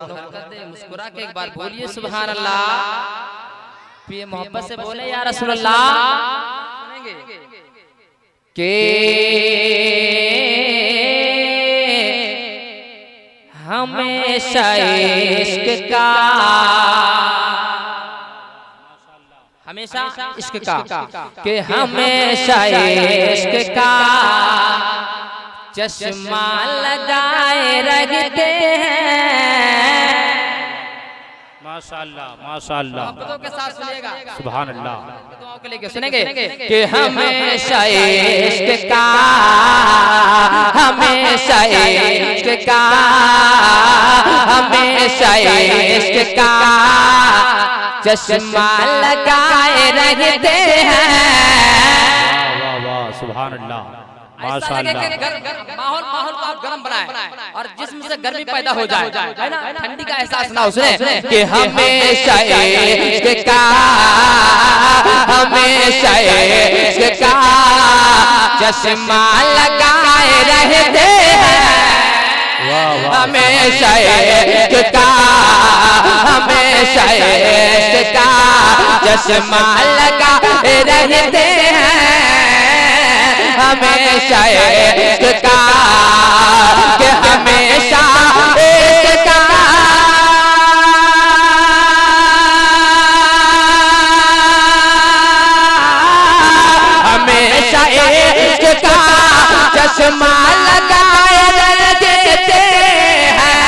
मुस्कुरा के एक बार बोलिए सुभान अल्लाह। फिर मोहब्बत से बोले या रसूल अल्लाह के हमेशा इश्क का, हमेशा इश्क का, के हमेशा इश्क का चश्मा लगाए रखते हैं। माशाअल्लाह माशाअल्लाह, मोहब्बतों के साथ सुनिएगा सुभान अल्लाह। दुआओं के लेके सुनेंगे कि हमेशा इश्क का, हमेशा इश्क का, हमेशा इश्क का चश्मा लगाए रखते हैं। वाह वाह सुभान अल्लाह माशाअल्लाह। माहौल को आप गर्म बनाए और जिस्म से गर्मी पैदा हो जाए, है ना, ठंडी का एहसास ना हो। सुने कि हमेशा इश्क का, हमेशा इश्क का चश्मा लगाए रहते हैं। हमेशा इश्क का, हमेशा इश्क का चश्मा लगाए रहते हैं। हमेशा इश्क का, कि हमेशा इश्क का, हमेशा इश्क का चश्मा लगाए रहते हैं।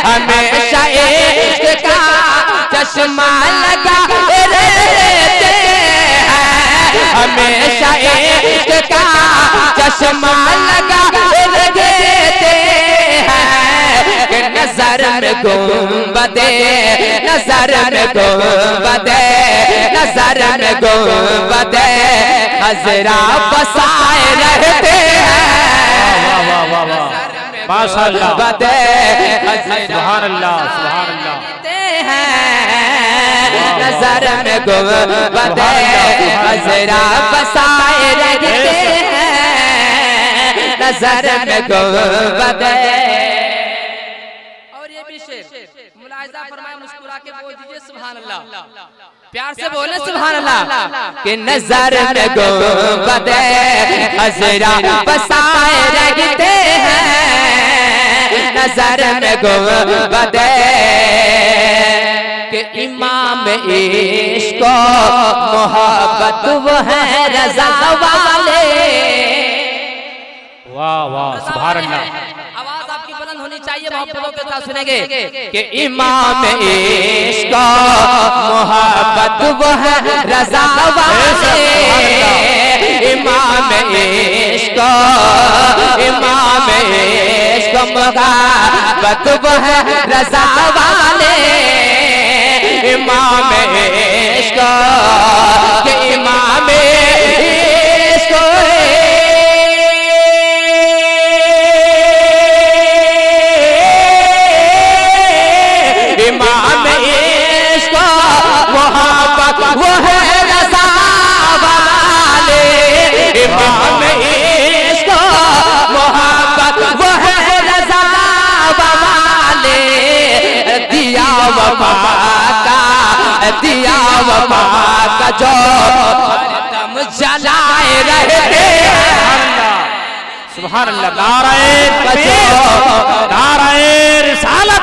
हमेशा इश्क का चश्मा लगाए रहते हैं। हमेशा इश्क का चश्मा लगा देते हैं कि नजर में गुंबदे, नजर में गुंबदे, नजर में गुंबदे हजरा बसाए रहते हैं। वाह वाह वाह माशाअल्लाह, सुभान अल्लाह सुभान अल्लाह। नजर में गुंबदे हजरा बसाए रहते हैं। नजर में गुंबदे। और ये भी शेर मुलाहिजा फरमाए, मुस्कुरा के बोल दीजिए सुभान अल्लाह। प्यार से बोले सुभान अल्लाह। कि नजर में गुंबदे हजरा बसाए रहते हैं। नजर में गुंबदे कि इमाम इश्क मोहब्बत वो है रज़ा वाले। वाह वाह सुभान अल्लाह। आवाज आपकी बुलंद होनी चाहिए, मोहब्बतों के साथ सुनेंगे कि इमाम इश्क मोहब्बत वो है रज़ा वाले। इमाम इश्क, इमाम इश्क मोहब्बत वो है रज़ा वाले। इमाम इश्क के इमाम इश्क, इमाम इश्क मोहब्बत वो है रज़ा वाले। इमाम इश्क मोहब्बत वो है रज़ा वाले। दिया वफा का, दिया वफा का जो दम जलाए रहते हैं। सुभान अल्लाह, नाराए तकबीर, नाराए रिसालत,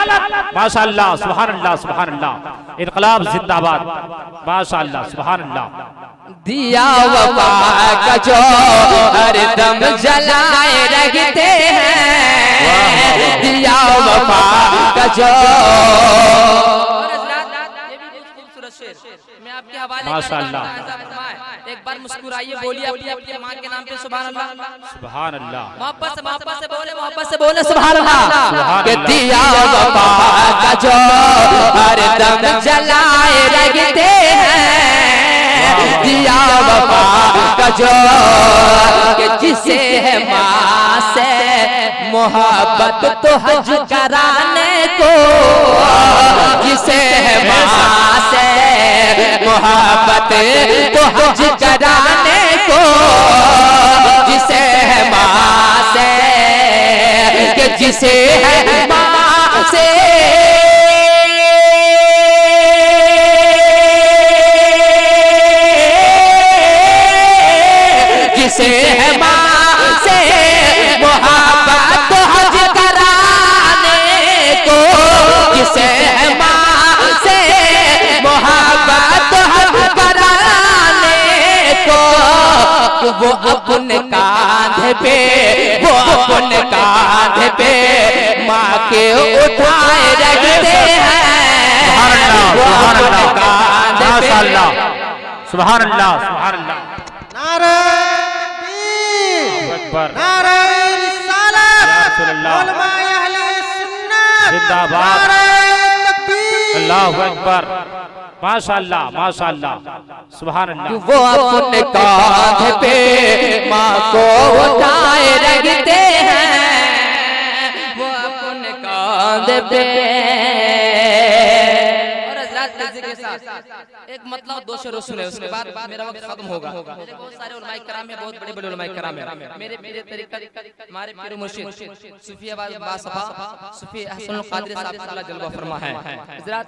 माशाअल्लाह सुभान अल्लाह सुभान अल्लाह। इनकलाब जिंदाबाद, माशाअल्लाह सुभान अल्लाह। दिया वफा का जो हर दम जलाए रहते हैं। दिया वफा का जो, मैं आपके हवाले माशाअल्लाह। एक बार मुस्कुराइए, बोलिए अपनी अपनी माँ के नाम पे सुभान अल्लाह। सुभान अल्लाह, मोहब्बत से बोले, मोहब्बत से बोले सुभान अल्लाह। कि अल्लाह। दिया वफा का जो हर दम जलाए रहते हैं। दिया वफा का जो, कि जिसे है माँ से मोहब्बत तो हज कराने को, जिसे है माँ से मोहब्बत तो हज कराने को, जिसे है माँ से, कि जिसे है माँ से अपने कांधे पे माँ के उठाए रखते हैं। वो अपने कांधे पे सुभान अल्लाह सुभान अल्लाह। नारे तकबीर, अकबर, नारे रिसालत, अल्लाह उलमाए अहले सुन्नत, जिंदाबाद, नारे तकबीर, अल्लाहु अकबर, माशाअल्लाह माशाअल्लाह, सुभान अल्लाह। वो अपने कांधे पे माँ को उठाए रखते हैं। वो अपने कांधे पे। और हज़रात के साथ एक मतलब दो शेर सुने, उसके बाद मेरा वक्त खत्म होगा। मेरे बहुत सारे उलमाए किराम है, बहुत बड़े बड़े उलमाए किराम है। मेरे तरीक़त हमारे पीर मुर्शिद सूफी बासफा सूफी हसन कादरी साहब अल्लाह जल्वा फरमा है। हज़रात